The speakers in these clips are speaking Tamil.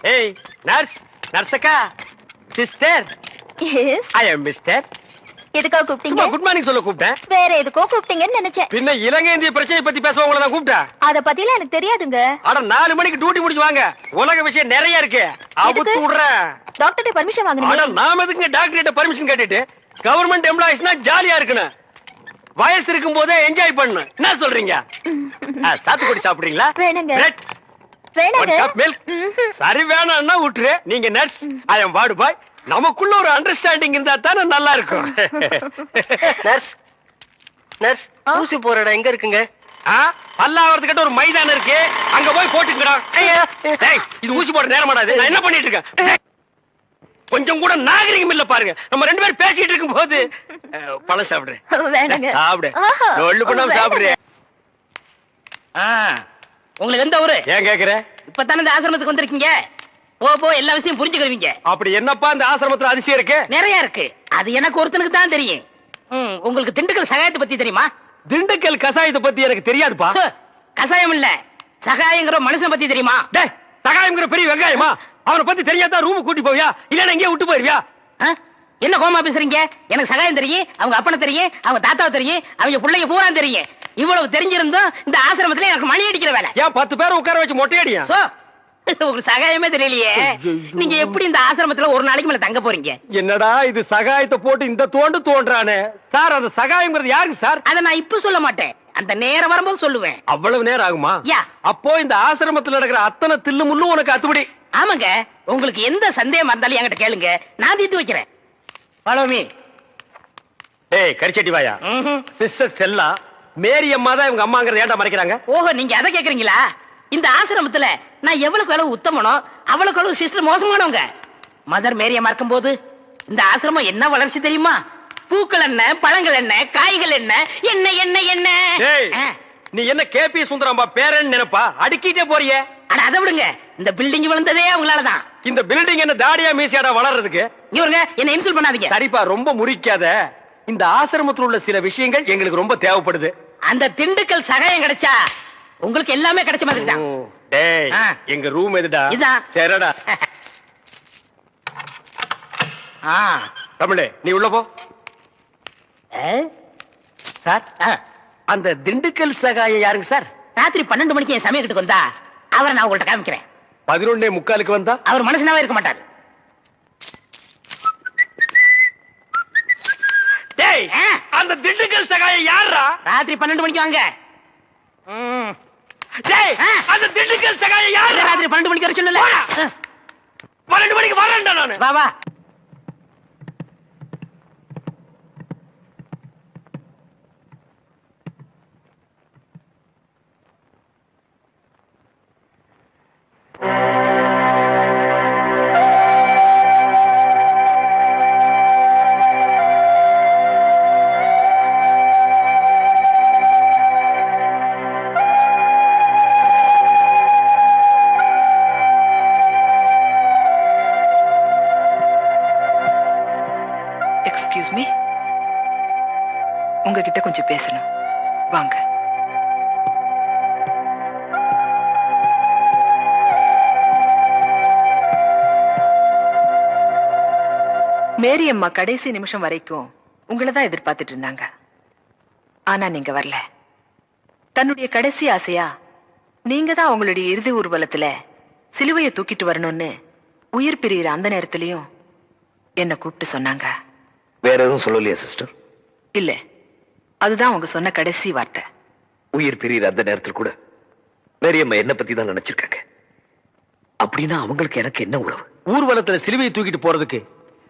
ஏய் நர்ஸ், நர்ஸக்கா, சிஸ்டர். எஸ். ஐ அம் மிஸ்டர். எதுக்காக கூப்பிட்டீங்க? குட் மார்னிங் சொல்ல கூப்பிட்டேன். வேற எதுக்கோ கூப்பிட்டீங்கன்னு நினைச்சேன். பின்ன இலங்கை இந்திய பிரச்சனை பத்தி பேச உங்களை நான் கூப்பிட்டேன். அத பத்திலாம் எனக்கு தெரியாதுங்க. அட 4 மணிக்கு டியூட்டி முடிச்சு வாங்க. உலக விஷயம் நிறைய இருக்கு. அவுத்து விடுறேன். டாக்டர்ட்ட பர்மிஷன் அட வாங்குனீங்க? நாம எதுக்கு டாக்டர் கிட்ட பர்மிஷன் கேட்டுட்டு கவர்மெண்ட் எம்ப்ளாயிஸ்னா ஜாலியா இருக்கணும். வயசு இருக்கும் போதே என்ஜாய் பண்ணணும். என்ன சொல்றீங்க? சாத்துக்குடி சாப்பிடுறீங்களா? வேணுங்க. பிரெட், வேணாங்க. ஒரு கப் மில்க். சரி வேணாம்னா விட்டுரு. நீங்க நர்ஸ், ஐ அம் வார்டு பாய். நமக்குள்ள ஒரு அண்டர்ஸ்டாண்டிங் இருந்தா தானே நல்லா இருக்கும். நர்ஸ், நர்ஸ், ஊசி போற இடம் எங்க இருக்குங்க? பல்லாவரத்துக்கிட்ட ஒரு மைதானம் இருக்கு, அங்க போய் போட்டுக்கடா. இது ஊசி போட நேரம் மாட்டாது. நான் என்ன பண்ணிட்டு இருக்கேன்? கொஞ்சம் கூட நாகரிகம் இல்ல பாருங்க. நம்ம 2 பேரும் பேசிட்டு இருக்கும் போது பழம் சாப்பிடுறேன். வேணாங்க. சாப்பிடு, ஒண்ணு பண்ணாம சாப்பிடுறேன். உங்களுக்கு எந்த ஊரு? ஏன் கேக்குற? இப்பதானே இந்த ஆசிரமத்துக்கு வந்திருக்கீங்க. போ எல்லா விஷயம் புரிஞ்சுக்கிறீங்க. அப்படி என்னப்பா இந்த ஆசிரமத்துல அதிசயம் இருக்கு? நிறைய இருக்கு. அது எனக்கு ஒருத்தனுக்கு தான் தெரியும். உங்களுக்கு திண்டுக்கல் சகாயத்தை பத்தி தெரியுமா? திண்டுக்கல் கசாயத்தை பத்தி எனக்கு தெரியாதுப்பா. கசாயம் இல்ல, சகாயங்கிற மனுஷன் பத்தி தெரியுமா? சகாயம்ங்கிற பெரிய வெங்காயமா? அவனை பத்தி தெரியாதா ரூம் கூட்டி போவியா, இல்லன்னா எங்கேயே விட்டு போயிருவியா? என்ன கோமா பேசுறீங்க? எனக்கு சகாயம் தெரியும், அவங்க அப்பனை தெரியும், அவங்க தாத்தாவை தெரியும், அவங்க பிள்ளைங்க பூரா தெரியும். இவ்வளவு தெரிஞ்சிருந்தும் இந்த ஆசிரமத்துல எனக்கு மணி அடிக்கிற வேலை. ஏன் 10 பேரை உட்கார வச்சு மொட்டையடியா? உங்களுக்கு சகாயமே தெரியலையே. நீங்க எப்படி இந்த ஆசிரமத்துல ஒரு நாளைக்கு மேல தங்க போறீங்க? என்னடா இது சகாயத்தை போட்டு இந்த தோன்றானே சார். அந்த சகாயம்ங்கிறது யாருக்கு சார்? அத நான் இப்ப சொல்ல மாட்டேன், அந்த நேரம் வரும்போது சொல்லுவேன். அவ்வளவு நேரம் ஆகுமா? யா. அப்போ இந்த ஆசிரமத்துல நடக்கிற அத்தனை தில்லு முள்ளும் உனக்கு அத்துபடி? ஆமாங்க. உங்களுக்கு எந்த சந்தேகம் இருந்தாலும் என்கிட்ட கேளுங்க, நான் தீர்த்து வைக்கிறேன். Follow me. ஏய் கரிச்சட்டி வாயா. சிஸ்டர் செல்லா, மேரி அம்மா தான் இவங்க அம்மாங்கறத ஏன்டா மறைக்கிறாங்க? ஓஹோ, நீங்க அத கேக்குறீங்களா? இந்த ஆசிரமத்துல நான் எவ்வளவுக்கு அளவு உத்தமனோ அவ்வளவுக்கு அளவு சிஸ்டர் மோசமானவங்க. மதர் மேரி அம்மா இருக்கும்போது இந்த ஆசிரமம் என்ன வளர்ச்சி தெரியுமா? பூக்கள் என்ன, பழங்கள் என்ன, காய்கள் என்ன, என்ன என்ன என்ன. நீ என்ன கேபி சுந்தரம்பா பேரன் நினைப்பா? அடுக்கிட்டே போறியே. அட அதை விடுங்க, இந்த பில்டிங் விழுந்ததே அவங்களாலதான். இந்த பில்டிங் என்ன தாடியா மீசியாடா வளர்றதுக்கு? இவருங்க என்ன இன்சல்ட் பண்ணாதீங்க. சரிப்பா, ரொம்ப முறிக்காத. இந்த ஆசிரமத்தில் உள்ள சில விஷயங்கள் எங்களுக்கு ரொம்ப தேவைப்படுது. அந்த திண்டுக்கல் சகாயம் கிடைச்சா உங்களுக்கு எல்லாமே கிடைச்ச மாதிரி தான். டேய், எங்க ரூம் எதுடா? இதான். சரிடா. தமிழே, நீ உள்ள போ. சார், அந்த திண்டுக்கல் சகாயம் யாருங்க சார்? ராத்திரி 12 மணிக்கு என் சமயத்துக்கு வந்தா அவரை நான் உங்கள்ட்ட காமிக்கிறேன். 11:45 வந்தா அவர் மனுஷனாவே இருக்க மாட்டாரு. டேய், அந்த திண்டுக்கல் சகாயம் யாரா? ராத்திரி 12 மணிக்கு வாங்க. டேய், அந்த திண்டுக்கல் சகாயம் யாரா? ராத்திரி 12 மணிக்கு வர சொல்லல. 12 மணிக்கு வரேன்டா நானு. வா வா. எக்ஸ்கியூஸ் மீ, உங்ககிட்ட கொஞ்சம் பேசணும். வாங்க. மேரி அம்மா கடைசி நிமிஷம் வரைக்கும் உங்களை தான் எதிர்பார்த்துட்டு இருந்தாங்க. ஆனா நீங்க வரல. தன்னுடைய கடைசி ஆசையா நீங்க தான் அவங்களுடைய இறுதி ஊர்வலத்துல சிலுவையை தூக்கிட்டு வரணும்னு உயிர் பிரியிற அந்த நேரத்திலையும் என்ன கூப்பிட்டு சொன்னாங்க. வேற எதுவும் சொல்லலையா சிஸ்டர்? இல்ல, அதுதான் அவங்க சொன்ன கடைசி வார்த்தை. உயிர் பிரியிற அந்த நேரத்தில் கூட மேரியம்மா என்ன பத்தி தான் நினைச்சிருக்காங்க. அப்படின்னா அவங்களுக்கு எனக்கு என்ன உறவு? ஊர்வலத்துல சிலுவையை தூக்கிட்டு போறதுக்கு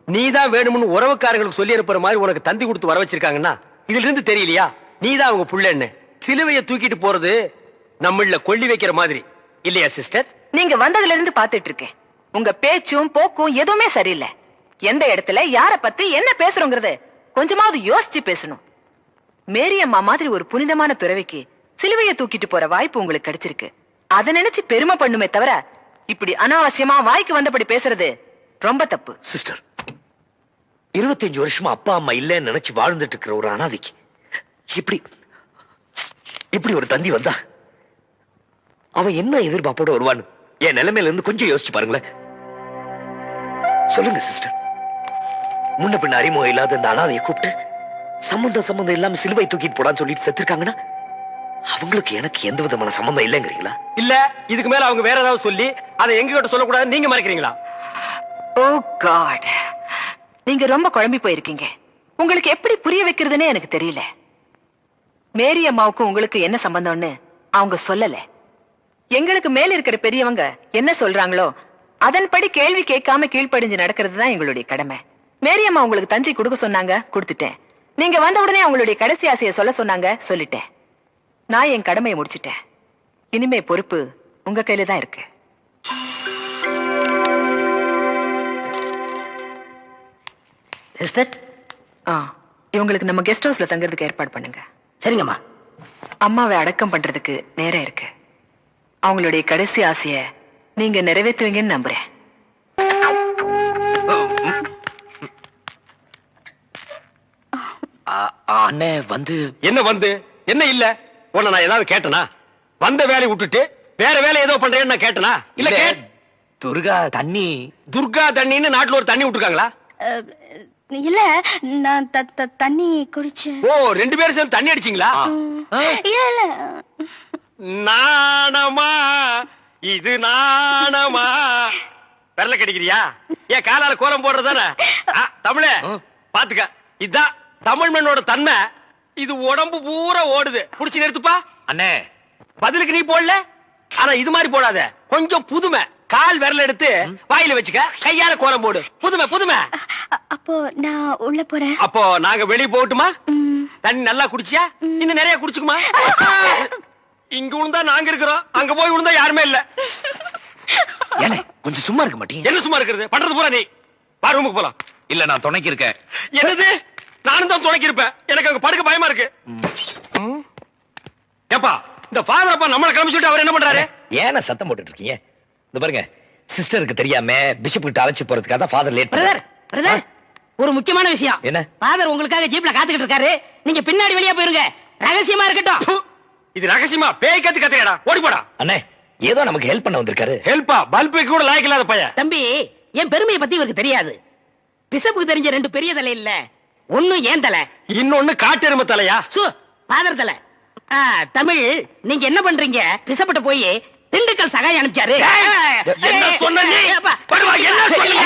நீதான் வேணும்னு உறவுக்காரங்களுக்கு சொல்லி அனுப்புற மாதிரி உனக்கு தந்தி கொடுத்து வர வச்சிருக்காங்கன்னா இதுல இருந்து தெரியலையா நீதான் அவங்க புள்ளன்னு? சிலுவையை தூக்கிட்டு போறது நம்மள கொள்ளி வைக்கிற மாதிரி இல்லையா சிஸ்டர்? நீங்க வந்ததுல இருந்து பாத்துட்டு இருக்கேன். உங்க பேச்சும் போக்கும் எதுவுமே சரியில்லை. எந்த இடத்துல யார பத்தி என்ன பேசுறோங்கிறது கொஞ்சமாவது யோசிச்சு பேசணும். மேரி அம்மா மாதிரி ஒரு புனிதமான துறவிக்கு சிலுவையை தூக்கிட்டு போற வாய்ப்பு உங்களுக்கு கிடைச்சிருக்கு. அதை நினைச்சு பெருமை பண்ணுமே தவிர இப்படி அனாவசியமா வாய்க்கு வந்தபடி பேசுறது ரொம்ப தப்பு. சிஸ்டர், 25 வருஷமா அப்பா அம்மா இல்லன்னு நினைச்சு வாழ்ந்துட்டு இருக்கிற ஒரு அனாதைக்கு இப்படி ஒரு தந்தி வந்தா அவன் என்ன எதிர்பார்ப்போட வருவான்னு என் நிலைமையில இருந்து கொஞ்சம் யோசிச்சு பாருங்களேன். சொல்லுங்க சிஸ்டர். முன்ன பின்ன அறிமுகம் இல்லாத இந்த அனாதையை கூப்பிட்டு சம்பந்தம் இல்லாம சிலுவை தூக்கிட்டு போடான்னு சொல்லிட்டு செத்துருக்காங்கன்னா அவங்களுக்கு எனக்கு எந்த விதமான சம்பந்தம் இல்லைங்கிறீங்களா? இல்ல இதுக்கு மேல அவங்க வேற ஏதாவது சொல்லி அதை எங்க கிட்ட சொல்லக்கூடாது நீங்க மறைக்கிறீங்களா? ஓ காட், நீங்க ரொம்ப குழம்பி போயிருக்கீங்க. உங்களுக்கு எப்படி புரிய வைக்கிறதுன்னு எனக்கு தெரியல. மேரி அம்மாவுக்கும் உங்களுக்கு என்ன சம்பந்தம்னு அவங்க சொல்லல. எங்களுக்கு மேல இருக்கிற பெரியவங்க என்ன சொல்றாங்களோ அதன்படி கேள்வி கேட்காம கீழ்ப்படிஞ்சு நடக்கிறது தான் எங்களுடைய கடமை. மேரி அம்மா உங்களுக்கு தந்தி கொடுக்க சொன்னாங்க, கொடுத்துட்டேன். நீங்க வந்த உடனே அவங்களுடைய கடைசி ஆசையை சொல்ல சொன்னாங்க, சொல்லிட்டேன். நான் என் கடமையை முடிச்சிட்டேன். இனிமே பொறுப்பு உங்க கையில தான் இருக்கு. சிஸ்டர், இவங்களுக்கு நம்ம கெஸ்ட் ஹவுஸ்ல தங்கறதுக்கு ஏற்பாடு பண்ணுங்க. சரிங்கம்மா. அம்மாவை அடக்கம் பண்றதுக்கு நேரம் இருக்கு. அவங்களுடைய கடைசி ஆசைய நீங்க நிறைவேற்றுவீங்கன்னு நம்புறேன். அண்ணே வந்து என்ன இல்ல உன்னை நான் ஏதாவது கேட்டனா? வந்த வேலையை விட்டுட்டு வேற வேலை ஏதோ பண்றேன்னு நான் கேட்டனா? இல்ல துர்கா தண்ணின்னு நாட்டுல ஒரு தண்ணி விட்டுருக்காங்களா? இல்ல நான் தண்ணி குடிச்சேன். ஓ, 2 பேரும் சேர்ந்து தண்ணி அடிச்சீங்களா? இல்ல நாணமா இது நாணமா? பெரல கடிக்கிறியா? ஏன் காலால கோலம் போடுறதானே? தமிழே பாத்துக்க, இதுதான் தமிழ் மண்ணோட தன்மை. இது உடம்பு பூரா ஓடுது. புடிச்சு நிறுத்துப்பா. அண்ணே பதிலுக்கு நீ போடல, ஆனா இது மாதிரி போடாத. கொஞ்சம் புதுமை. கால் விரல எடுத்து வாயில வச்சுக்க, கையால கோலம் போடு. புதுமை. அப்போ நான் உள்ள போறேன். அப்போ நாங்க வெளிய போகட்டுமா? தண்ணி நல்லா குடிச்சியா? இன்னும் நிறைய குடிச்சுக்குமா? இங்க விழுந்தா நாங்க இருக்கிறோம், அங்க போய் விழுந்தா யாருமே இல்ல. ஏனே கொஞ்சம் சும்மா இருக்க மாட்டீங்க? என்ன சும்மா இருக்கிறது? பண்றது பூரா நீ. வா ரூமுக்கு போலாம். இல்ல நான் துணைக்கு இருக்கேன். என்னது? நானும் தான் துணைக்கு இருப்பேன். எனக்கு அங்க படுக்க பயமா இருக்கு. ஏப்பா, இந்த ஃபாதர் அப்பா நம்மள கிளம்பி சொல்லிட்டு அவர் என்ன பண்றாரு? ஏன சத்தம் போட்டுட்டு இருக்கீங்க? இந்த பாருங்க, சிஸ்டருக்கு தெரியாம பிஷப் கிட்ட அழைச்சு போறதுக்காக தான் ஃபாதர் லேட் பண்ணாரு. பிரதர், ஒரு முக்கியமான விஷயம். என்ன? ஃபாதர் உங்களுக்காக ஜீப்ல காத்துக்கிட்டு இருக்காரு. நீங்க பின்னாடி வெளியே போயிருங்க, ரகசியமா இருக்கட்டும். இது ரகசியமா? பேய் கத்துக்கடா, ஓடி போடா. அண்ணே ஏதோ நமக்கு ஹெல்ப் பண்ண வந்திருக்காரு. ஹெல்ப்பா? பல்புக்கு கூட லாய்க்கு இல்லாத பையன். தம்பி, என் பெருமையை பத்தி இவருக்கு தெரியாது. பிஷப்புக்கு தெரிஞ்ச 2 பெரிய தலை இல்ல, ஒண்ணு ஏன் தலை, இன்னொன்னு காட்டெருமை தலையா? ஃபாதர் தலை. தமிழ், நீங்க என்ன பண்றீங்க? பிஷப்பிட்ட போய் திண்டுக்கல் சகாய் அனுப்பிச்சாரு. என்ன சொன்ன நீ? படுவா, என்ன சொன்னீங்க?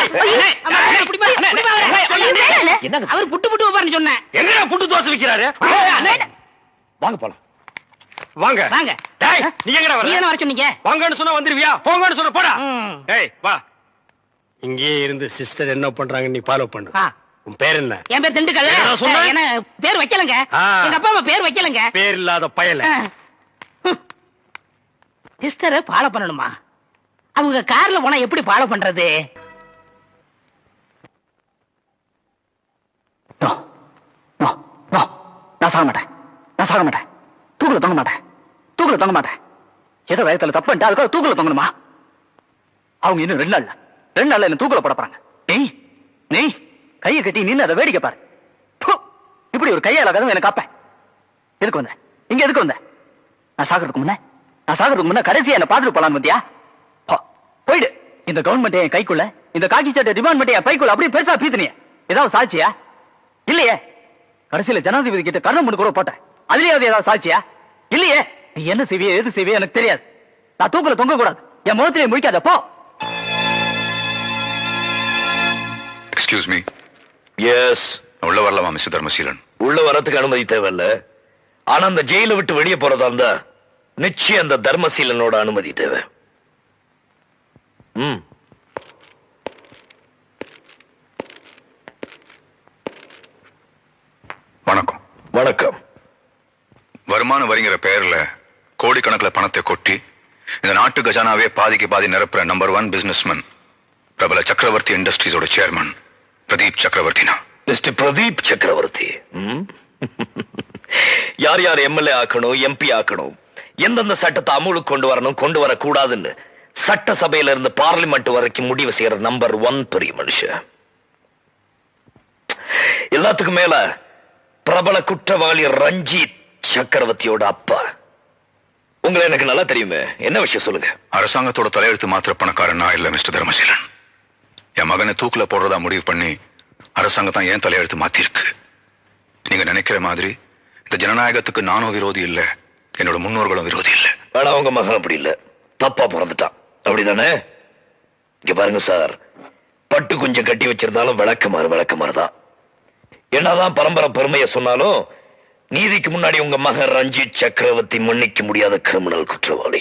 அவர் புட்டு வைப்பாருன்னு சொன்னேன். எங்க புட்டு தோசை விக்கிறாரு? வாங்க போலாம். வாங்க. டேய், நீ எங்கடா வர? நீ என்ன வர சொன்னீங்க? வாங்கன்னு சொன்னா வந்துருவியா? போங்கன்னு சொன்னா போடா. டேய் வா. இங்கே இருந்து சிஸ்டர் என்ன பண்றாங்க நீ ஃபாலோ பண்ணு. உன் பேர் என்ன? என் பேர் திண்டுக்கல். என்ன பேர் வைக்கலங்க, எங்க அப்பா அம்மா பேர் வைக்கலங்க. பேர் இல்லாத பயல. சிஸ்டரை ஃபாலோ பண்ணணுமா? அவங்க கார்ல போனா எப்படி ஃபாலோ பண்றது? நான் சாக மாட்டேன். தூக்குல தொங்க மாட்டேன். ஏதோ வயத்துல தப்பு பண்ணிட்டு அதுக்காக தூக்குல தொங்கணுமா? அவங்க இன்னும் 2 நாள்ல என்ன தூக்குல போட போறாங்க. நீ கையை கட்டி நின்னு அதை வேடிக்கை பாரு. இப்படி ஒரு கையால கதவு எனக்கு காப்பேன். எதுக்கு வந்த? இங்க எதுக்கு வந்த? நான் சாகிறதுக்கு முன்ன கடைசியா என்ன பாத்துட்டு போலான்னு வந்தியா? போயிடு. இந்த கவர்மெண்ட் என் கைக்குள்ள, இந்த காக்கி சட்டை டிபார்ட்மெண்ட் என் பைக்குள்ள அப்படியே பெருசா பீத்துனிய. ஏதாவது சாட்சியா? இல்லையே. கடைசியில ஜனாதிபதி கிட்ட கர்ணம் கூட போட்டேன். அதுலயாவது ஏதாவது சாட்சியா? இல்லையே. நீ என்ன செய்விய எது செய்விய எனக்கு தெரியாது. நான் தூக்குல தொங்க கூடாது. என் முகத்திலே முடிக்காத போ. Excuse me. எஸ். உள்ள வரலாமா மிஸ்டர் தர்மசீலன்? உள்ள வரதுக்கு அனுமதி தேவையில்ல. ஆனா அந்த ஜெயில விட்டு வெளியே போறதா இருந்தா நிச்சயம் அந்த தர்மசீலனோட அனுமதி தேவை. வணக்கம். வணக்கம். வருமான வரிங்கிற பெயர்ல கோடிக்கணக்கில் பணத்தை கொட்டி இந்த நாட்டு கஜானாவே பாதிக்கு பாதி நிரப்புற நம்பர் 1 பிசினஸ்மேன் பிரபல சக்கரவர்த்தி இண்டஸ்ட்ரீஸோட சேர்மன் பிரதீப் சக்கரவர்த்தினா. மிஸ்டர் பிரதீப் சக்கரவர்த்தி யார் யார் எம்எல்ஏ ஆக்கணும், எம்பி ஆக்கணும், எந்தெந்த சட்டத்தை அமுலுக்கு கொண்டு வரணும், கொண்டு வரக்கூடாதுன்னு சட்டசபையில இருந்து பார்லிமெண்ட் வரைக்கும் முடிவு செய்யற நம்பர் 1 பெரிய மனுஷன். எல்லாத்துக்கும் மேல பிரபல குற்றவாளி ரஞ்சித் சக்கரவர்த்தியோட அப்பா. உங்களை எனக்கு நல்லா தெரியுமே. என்ன விஷயம் சொல்லுங்க. அரசாங்கத்தோட தலையெழுத்து மாத்திர பணக்காரன் நான் இல்ல மிஸ்டர் தர்மசீலன். என் மகனை தூக்குல போடுறதா முடிவு பண்ணி அரசாங்கம் தான் ஏன் தலையெழுத்து மாத்திருக்கு. நீங்க நினைக்கிற மாதிரி இந்த ஜனநாயகத்துக்கு நானும் விரோதி இல்ல, என்னோட முன்னோர்களும் விரோதி இல்ல. ஆனா அவங்க மகன் அப்படி இல்ல, தப்பா பிறந்துட்டான். அப்படிதானே? இங்க பாருங்க சார், பட்டு கொஞ்சம் கட்டி வச்சிருந்தாலும் விளக்கமாறு தான். என்னதான் பரம்பரை பெருமையை சொன்னாலும் நீதிக்கு முன்னாடி உங்க மகன் ரஞ்சித் சக்கரவர்த்தி மன்னிக்க முடியாத கிரிமினல் குற்றவாளி.